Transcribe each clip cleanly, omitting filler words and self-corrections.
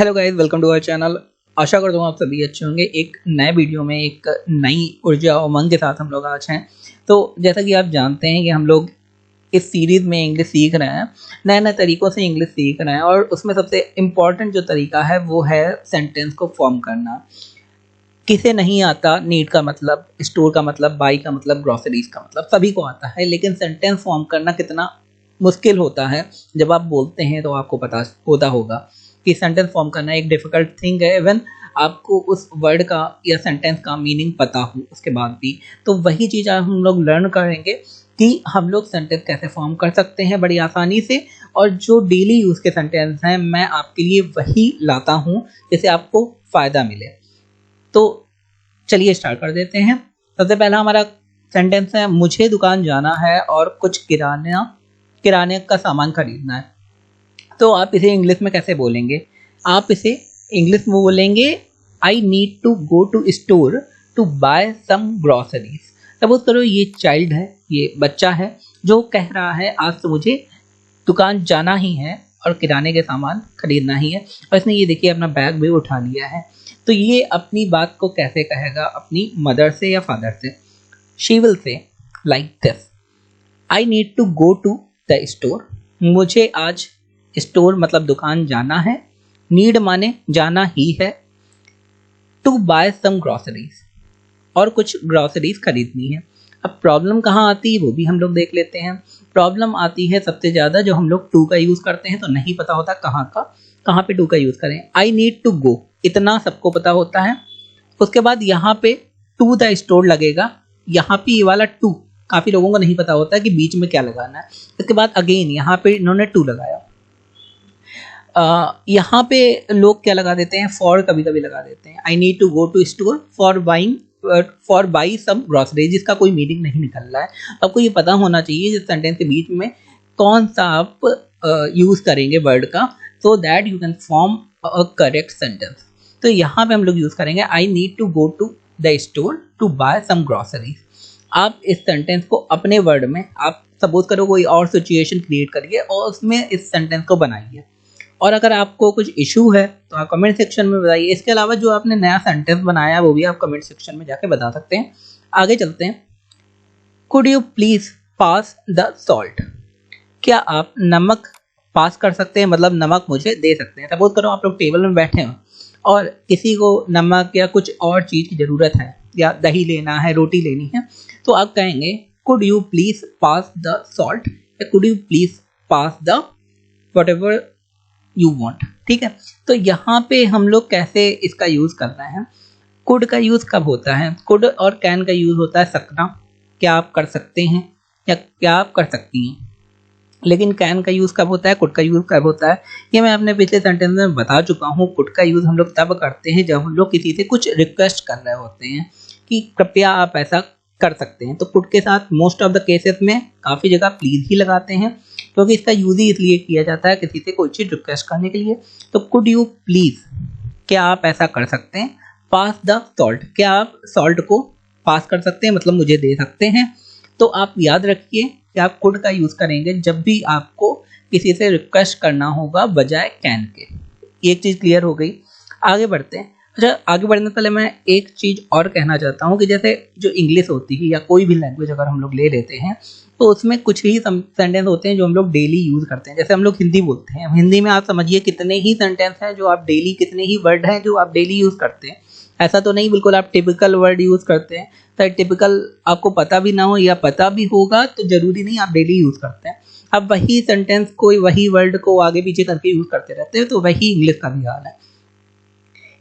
Hello guys, welcome to our channel. आशा करता हूँ आप सभी अच्छे होंगे। एक नए वीडियो में एक नई ऊर्जा और उमंग के साथ हम लोग आज हैं। तो जैसा कि आप जानते हैं कि हम लोग इस सीरीज़ में इंग्लिश सीख रहे हैं, नए नए तरीक़ों से इंग्लिश सीख रहे हैं और उसमें सबसे इम्पॉर्टेंट जो तरीका है वो है सेंटेंस को फॉर्म करना। किसे नहीं आता नीड का मतलब, स्टोर का मतलब, बाई का मतलब, ग्रॉसरीज का मतलब, सभी को आता है, लेकिन सेंटेंस फॉर्म करना कितना मुश्किल होता है जब आप बोलते हैं तो आपको पता होता होगा कि सेंटेंस फॉर्म करना एक डिफ़िकल्ट थिंग है। इवन आपको उस वर्ड का या सेंटेंस का मीनिंग पता हो उसके बाद भी। तो वही चीज़ आज हम लोग लर्न करेंगे कि हम लोग सेंटेंस कैसे फॉर्म कर सकते हैं बड़ी आसानी से, और जो डेली यूज़ के सेंटेंस हैं मैं आपके लिए वही लाता हूँ जिससे आपको फ़ायदा मिले। तो चलिए स्टार्ट कर देते हैं। सबसे पहला हमारा सेंटेंस है, मुझे दुकान जाना है और कुछ किराने का सामान खरीदना है। तो आप इसे इंग्लिश में कैसे बोलेंगे? आप इसे इंग्लिश में बोलेंगे, I need to go to store to buy some groceries. Suppose करो ये चाइल्ड है, ये बच्चा है जो कह रहा है आज तो मुझे दुकान जाना ही है और किराने के सामान खरीदना ही है, और इसने ये देखिए अपना बैग भी उठा लिया है। तो ये अपनी बात को कैसे कहेगा अपनी मदर से या फादर से? She will say like this, I need to go to the store. मुझे आज स्टोर मतलब दुकान जाना है, नीड माने जाना ही है, टू बाय सम ग्रॉसरीज और कुछ ग्रॉसरीज खरीदनी है। अब प्रॉब्लम कहाँ आती है वो भी हम लोग देख लेते हैं। प्रॉब्लम आती है सबसे ज़्यादा जो हम लोग टू का यूज़ करते हैं तो नहीं पता होता कहाँ पे टू का यूज़ करें। आई नीड टू गो इतना सबको पता होता है, उसके बाद यहाँ पे टू द स्टोर लगेगा। यहाँ पे ये वाला टू काफ़ी लोगों को नहीं पता होता है कि बीच में क्या लगाना है। इसके बाद अगेन यहाँ पे इन्होंने टू लगाया। यहाँ पे लोग क्या लगा देते हैं, फॉर कभी कभी लगा देते हैं। I need to go to store for buy some grocery, जिसका कोई मीनिंग नहीं निकल रहा है। आपको ये पता होना चाहिए इस सेंटेंस के बीच में कौन सा आप यूज़ करेंगे वर्ड का, so that you can form a correct sentence. तो यहाँ पे हम लोग यूज़ करेंगे I need to go to the store to buy some groceries. आप इस सेंटेंस को अपने वर्ड में, आप सपोज करो कोई और सिचुएशन क्रिएट करिए और उसमें इस सेंटेंस को बनाइए। और अगर आपको कुछ इशू है तो आप कमेंट सेक्शन में बताइए। इसके अलावा जो आपने नया सेंटेंस बनाया वो भी आप कमेंट सेक्शन में जाके बता सकते हैं। आगे चलते हैं। Could you please pass the salt? क्या आप नमक पास कर सकते हैं, मतलब नमक मुझे दे सकते हैं। सपोज करो आप लोग टेबल में बैठे हो और किसी को नमक या कुछ और चीज़ की ज़रूरत है, या दही लेना है, रोटी लेनी है, तो आप कहेंगे could you please pass the salt या could you please pass the whatever you want. ठीक है, तो यहाँ पे हम लोग कैसे इसका यूज़ कर रहे हैं। कुड का यूज़ कब होता है? कुड और कैन का यूज़ होता है सकना, क्या आप कर सकते हैं या क्या आप कर सकती हैं। लेकिन कैन का यूज़ कब होता है, कुड का यूज़ कब होता है, ये मैं अपने पिछले सेंटेंस में बता चुका हूँ। कुड का यूज़ हम लोग तब करते हैं जब हम लोग किसी से कुछ रिक्वेस्ट कर रहे होते हैं कि कृपया आप ऐसा कर सकते हैं। तो कुड के साथ मोस्ट ऑफ द केसेस में काफ़ी जगह प्लीज़ ही लगाते हैं, क्योंकि इसका यूज़ ही इसलिए किया जाता है किसी से कोई चीज़ रिक्वेस्ट करने के लिए। तो कुड यू प्लीज़, क्या आप ऐसा कर सकते हैं, पास द सॉल्ट, क्या आप सॉल्ट को पास कर सकते हैं, मतलब मुझे दे सकते हैं। तो आप याद रखिए कि आप कुड का यूज़ करेंगे जब भी आपको किसी से रिक्वेस्ट करना होगा बजाय कैन के। एक चीज़ क्लियर हो गई। आगे बढ़ते हैं। अच्छा, आगे बढ़ने से पहले मैं एक चीज़ और कहना चाहता हूँ कि जैसे जो इंग्लिश होती है या कोई भी लैंग्वेज अगर हम लोग ले लेते हैं तो उसमें कुछ ही सेंटेंस होते हैं जो हम लोग डेली यूज़ करते हैं। जैसे हम लोग हिंदी बोलते हैं, हिंदी में आप समझिए कितने ही सेंटेंस हैं जो आप डेली, कितने ही वर्ड हैं जो आप डेली यूज़ करते हैं। ऐसा तो नहीं बिल्कुल आप टिपिकल वर्ड यूज़ करते हैं। तो टिपिकल आपको पता भी ना हो या पता भी होगा तो ज़रूरी नहीं आप डेली यूज़ करते हैं। अब वही सेंटेंस को, वही वर्ड को आगे पीछे करके यूज़ करते रहते हैं। तो वही इंग्लिश का भी हाल है।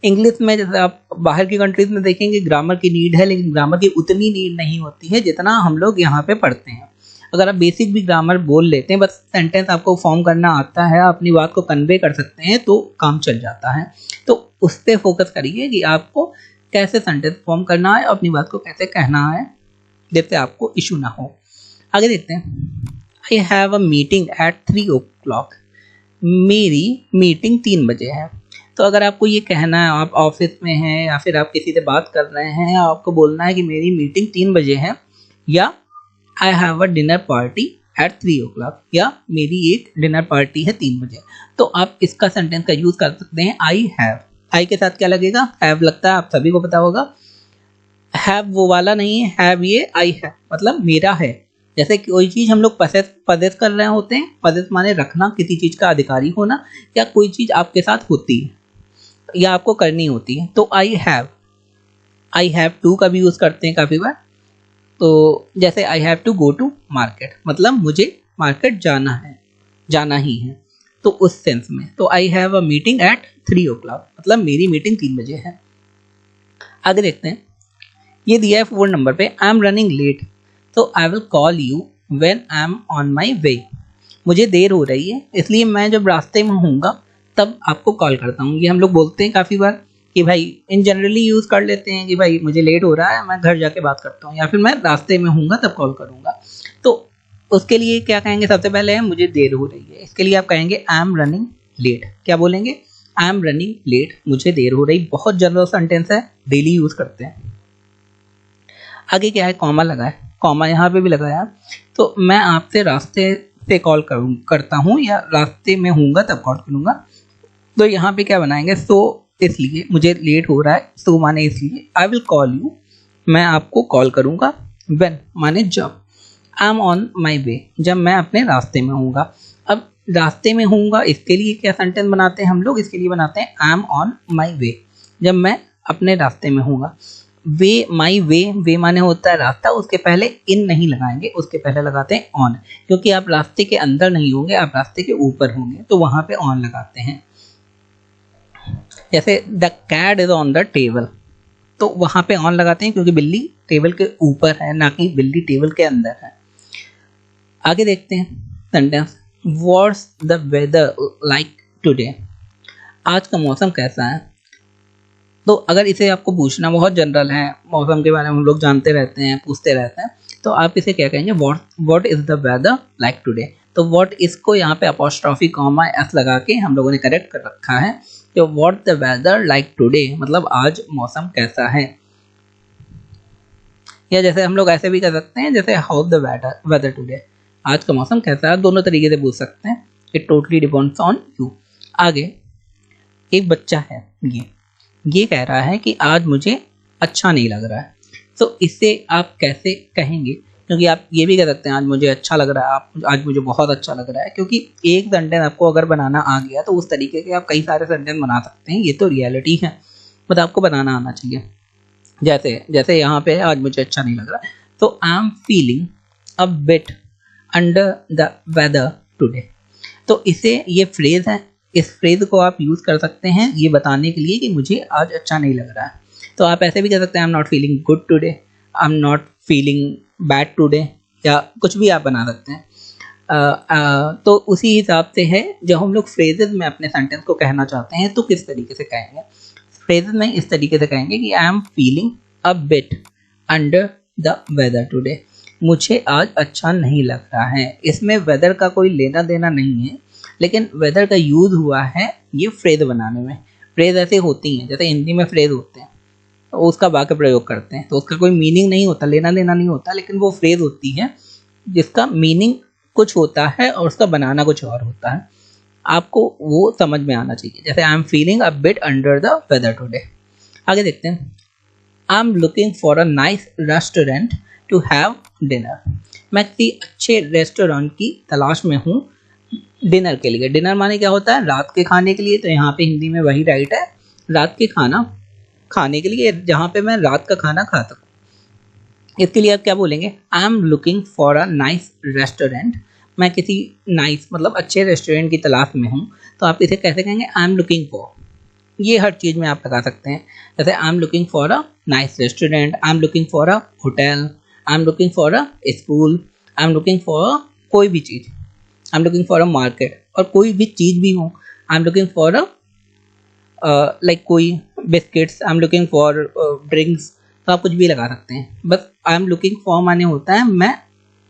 इंग्लिश में जैसे आप बाहर की कंट्रीज़ में देखेंगे ग्रामर की नीड है, लेकिन ग्रामर की उतनी नीड नहीं होती है जितना हम लोग यहाँ पे पढ़ते हैं। अगर आप बेसिक भी ग्रामर बोल लेते हैं, बस सेंटेंस आपको फॉर्म करना आता है, अपनी बात को कन्वे कर सकते हैं तो काम चल जाता है। तो उस पर फोकस करिए कि आपको कैसे सेंटेंस फॉर्म करना है, अपनी बात को कैसे कहना है जिससे आपको इशू ना हो। आगे देखते हैं। I have a meeting at 3 o'clock। मेरी मीटिंग 3 बजे है। तो अगर आपको ये कहना है, आप ऑफिस में हैं या फिर आप किसी से बात कर रहे हैं, आपको बोलना है कि मेरी मीटिंग 3 बजे है, या I have a dinner party at 3 o'clock, या मेरी एक डिनर पार्टी है 3 बजे। तो आप इसका सेंटेंस का यूज कर सकते हैं आई हैव। आई के साथ क्या लगेगा? हैव लगता है, आप सभी को पता होगा। हैव वो वाला नहीं है, हैव ये आई है, मतलब मेरा है। जैसे कोई चीज हम लोग पजेस कर रहे होते हैं, पजेस माने रखना, किसी चीज का अधिकारी होना, या कोई चीज आपके साथ होती है या आपको करनी होती है। तो आई हैव टू का भी यूज करते हैं काफी बार। तो जैसे I have to go to market, मतलब मुझे मार्केट जाना है, जाना ही है, तो उस सेंस में। तो I have a meeting at 3 o'clock, मतलब मेरी मीटिंग 3 बजे है। आगे देखते हैं, ये दिया है 4 नंबर पे, आई एम रनिंग लेट, तो I will call you when I am on my way. मुझे देर हो रही है, इसलिए मैं जब रास्ते में होऊंगा तब आपको कॉल करता हूँ। ये हम लोग बोलते हैं काफ़ी बार कि भाई इन जनरली यूज़ कर लेते हैं कि भाई मुझे लेट हो रहा है, मैं घर जाके बात करता हूँ, या फिर मैं रास्ते में होऊंगा तब कॉल करूँगा। तो उसके लिए क्या कहेंगे? सबसे पहले है मुझे देर हो रही है, इसके लिए आप कहेंगे आई एम रनिंग लेट। क्या बोलेंगे? आई एम रनिंग लेट, मुझे देर हो रही। बहुत जनरल सेंटेंस है, डेली यूज़ करते हैं। आगे क्या है? कॉमा लगा है, कॉमा यहाँ पे भी लगाया। तो मैं आपसे रास्ते से कॉल करता हूँ, या रास्ते में होऊंगा तब कॉल करूँगा। तो यहाँ पे क्या बनाएंगे? सो इसलिए मुझे लेट हो रहा है, सो माने इसलिए। आई विल कॉल यू, मैं आपको कॉल करूँगा। व्हेन माने जब। आई एम ऑन माई वे, जब मैं अपने रास्ते में होऊंगा। अब रास्ते में होऊंगा, इसके लिए क्या सेंटेंस बनाते हैं हम लोग? इसके लिए बनाते हैं आई एम ऑन माई वे, जब मैं अपने रास्ते में होऊंगा। वे, माई वे, वे माने होता है रास्ता, उसके पहले इन नहीं लगाएंगे, उसके पहले लगाते हैं ऑन, क्योंकि आप रास्ते के अंदर नहीं होंगे, आप रास्ते के ऊपर होंगे, तो वहां पे ऑन लगाते हैं। जैसे the cat is on the table, तो वहां पे ऑन लगाते हैं क्योंकि बिल्ली टेबल के ऊपर है, ना कि बिल्ली टेबल के अंदर है। आगे देखते हैं sentence, what's the weather like today, आज का मौसम कैसा है। तो अगर इसे आपको पूछना, बहुत जनरल है, मौसम के बारे में हम लोग जानते रहते हैं, पूछते रहते हैं, तो आप इसे क्या कहेंगे? What is the weather like today. तो व्हाट इसको यहाँ पे अपॉस्ट्रॉफी कॉमा एस लगा के हम लोगों ने करेक्ट कर रखा है। तो what the weather like today मतलब आज मौसम कैसा है। या जैसे हम लोग ऐसे भी कर सकते हैं, जैसे हाउ द वेदर टुडे, आज का मौसम कैसा है। दोनों तरीके से पूछ सकते हैं, it totally depends on you. आगे एक बच्चा है, ये कह रहा है कि आज मुझे अच्छा नहीं लग रहा है। तो इससे आप कैसे कहेंगे? क्योंकि आप ये भी कह सकते हैं आज मुझे अच्छा लग रहा है, आज मुझे बहुत अच्छा लग रहा है, क्योंकि एक सेंटेंस आपको अगर बनाना आ गया तो उस तरीके के आप कई सारे सेंटेंस बना सकते हैं। ये तो रियलिटी है, बट आपको बनाना आना चाहिए। जैसे जैसे यहाँ पे आज मुझे अच्छा नहीं लग रहा, तो I am feeling a bit under the weather today. तो इसे, ये फ्रेज है, इस फ्रेज को आप यूज कर सकते हैं ये बताने के लिए कि मुझे आज अच्छा नहीं लग रहा है। तो आप ऐसे भी कह सकते हैं, I am not feeling good today, I am not feeling bad today, या कुछ भी आप बना सकते हैं। तो उसी हिसाब से है, जब हम लोग फ्रेजेस में अपने सेंटेंस को कहना चाहते हैं तो किस तरीके से कहेंगे। फ्रेजेस में इस तरीके से कहेंगे कि I am feeling a bit under the weather today, मुझे आज अच्छा नहीं लग रहा है। इसमें वेदर का कोई लेना देना नहीं है, लेकिन वेदर का यूज हुआ है ये फ्रेज बनाने में। फ्रेज ऐसे होती हैं, जैसे हिंदी में फ्रेज होते हैं, तो उसका वाक्य प्रयोग करते हैं, तो उसका कोई मीनिंग नहीं होता, लेना देना नहीं होता, लेकिन वो फ्रेज होती है जिसका मीनिंग कुछ होता है और उसका बनाना कुछ और होता है। आपको वो समझ में आना चाहिए। जैसे I am feeling a bit under the weather today. आगे देखते हैं, I am looking for a nice restaurant to have dinner. मैं किसी अच्छे रेस्टोरेंट की तलाश में हूँ डिनर के लिए। डिनर माने क्या होता है? रात के खाने के लिए। तो यहाँ पे हिंदी में वही राइट है, रात के खाना खाने के लिए, जहाँ पे मैं रात का खाना खा सकूँ। इसके लिए आप क्या बोलेंगे? आई am looking for a nice restaurant, मैं किसी नाइस मतलब अच्छे रेस्टोरेंट की तलाश में हूँ। तो आप इसे कैसे कहेंगे? I am looking for. ये हर चीज़ में आप लगा सकते हैं, जैसे I am looking for a nice restaurant, I am looking for a hotel, I am looking for a school, I am looking for कोई भी चीज़, I am looking for a market, और कोई भी चीज़ भी हो, I am looking for a like कोई biscuits, I am looking for drinks, तो आप कुछ भी लगा सकते हैं। बस आई एम लुकिंग फॉर माने होता है मैं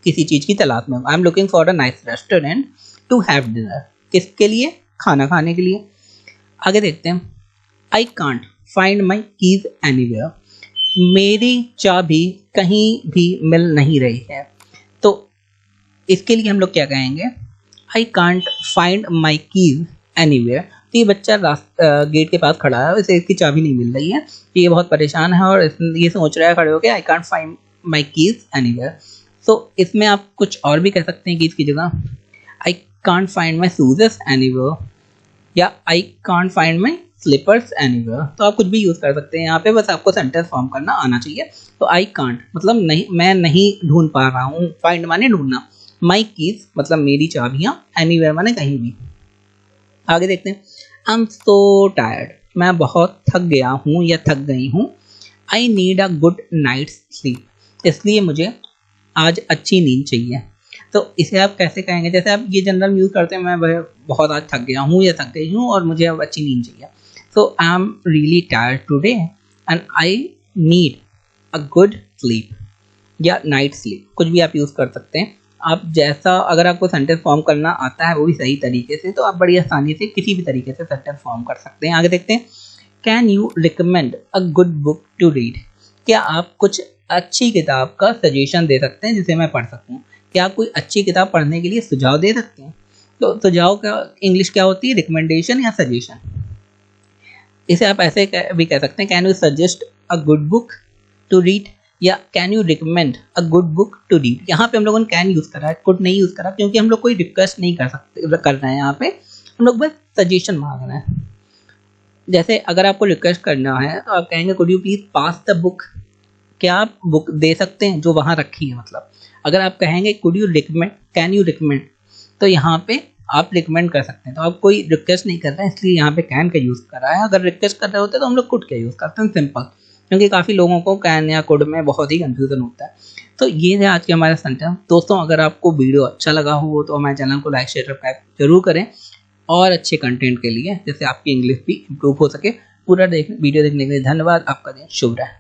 किसी चीज़ की तलाश में हूँ। I am looking for a nice restaurant to have dinner, किसके लिए? खाना खाने के लिए। आगे देखते हैं, I can't find my keys anywhere, मेरी चाबी कहीं भी मिल नहीं रही है। तो इसके लिए हम लोग क्या कहेंगे, आई can't find my keys anywhere. तो ये बच्चा गेट के पास खड़ा है, इसे इसकी चाबी नहीं मिल रही है, ये बहुत परेशान है और ये सोच रहा है खड़े होकर आई can't find my keys anywhere. तो इसमें आप कुछ और भी कह सकते हैं कीज की जगह, I can't find my shoes anywhere या I can't find my slippers anywhere. तो आप कुछ भी यूज़ कर सकते हैं यहाँ पे, बस आपको सेंटेंस फॉर्म करना आना चाहिए। तो आई कांट मतलब नहीं, मैं नहीं ढूंढ पा रहा हूँ, फाइंड माने ढूंढना, माई कीज मतलब मेरी चाबियाँ, एनीवेयर माने कहीं भी। आगे देखते हैं, आई एम सो टायर्ड, मैं बहुत थक गया हूँ या थक गई हूँ। आई need a good night sleep, इसलिए मुझे आज अच्छी नींद चाहिए। तो इसे आप कैसे कहेंगे, जैसे आप ये जनरल यूज़ करते हैं, मैं बहुत आज थक गया हूँ या थक गई हूँ और मुझे अब अच्छी नींद चाहिए। So I am really tired today and I need a good sleep या नाइट स्लीप, कुछ भी आप यूज़ कर सकते हैं। आप जैसा, अगर आपको सेंटेंस फॉर्म करना आता है वो भी सही तरीके से, तो आप बड़ी आसानी से किसी भी तरीके से सेंटेंस फॉर्म कर सकते हैं। आगे देखते हैं, can you recommend a good book to read, क्या आप कुछ अच्छी किताब का सजेशन दे सकते हैं जिसे मैं पढ़ सकूं, क्या आप कोई अच्छी किताब पढ़ने के लिए सुझाव दे सकते हैं। तो सुझाव का इंग्लिश क्या होती है, रिकमेंडेशन या सजेशन। इसे आप ऐसे भी कह सकते हैं, can you suggest a good book to read या can you recommend a good book to read. यहाँ पे हम लोगों ने कैन यूज़ करा है, कुड नहीं यूज़ करा, क्योंकि हम लोग कोई रिक्वेस्ट नहीं कर रहे हैं, यहाँ पे हम लोग बस सजेशन मांग रहे हैं। जैसे अगर आपको रिक्वेस्ट करना है तो आप कहेंगे could you please pass the book, क्या आप बुक दे सकते हैं जो वहाँ रखी है। मतलब अगर आप कहेंगे could you recommend, can you recommend, तो यहाँ पे आप रिकमेंड कर सकते हैं। तो आप कोई रिक्वेस्ट नहीं कर रहे हैं, इसलिए यहाँ पे कैन का यूज़ कर रहा है। अगर रिक्वेस्ट कर रहे होते तो हम लोग कुड का यूज़ करते हैं, सिंपल, क्योंकि काफ़ी लोगों को कैन या कुड में बहुत ही कंफ्यूजन होता है। तो ये है आज के हमारे सेंटेंस। दोस्तों अगर आपको वीडियो अच्छा लगा हो तो हमारे चैनल को लाइक शेयर सब्सक्राइब जरूर करें, और अच्छे कंटेंट के लिए, जिससे आपकी इंग्लिश भी इम्प्रूव हो सके। पूरा वीडियो देखने के लिए धन्यवाद। आपका दिन शुभ रहे।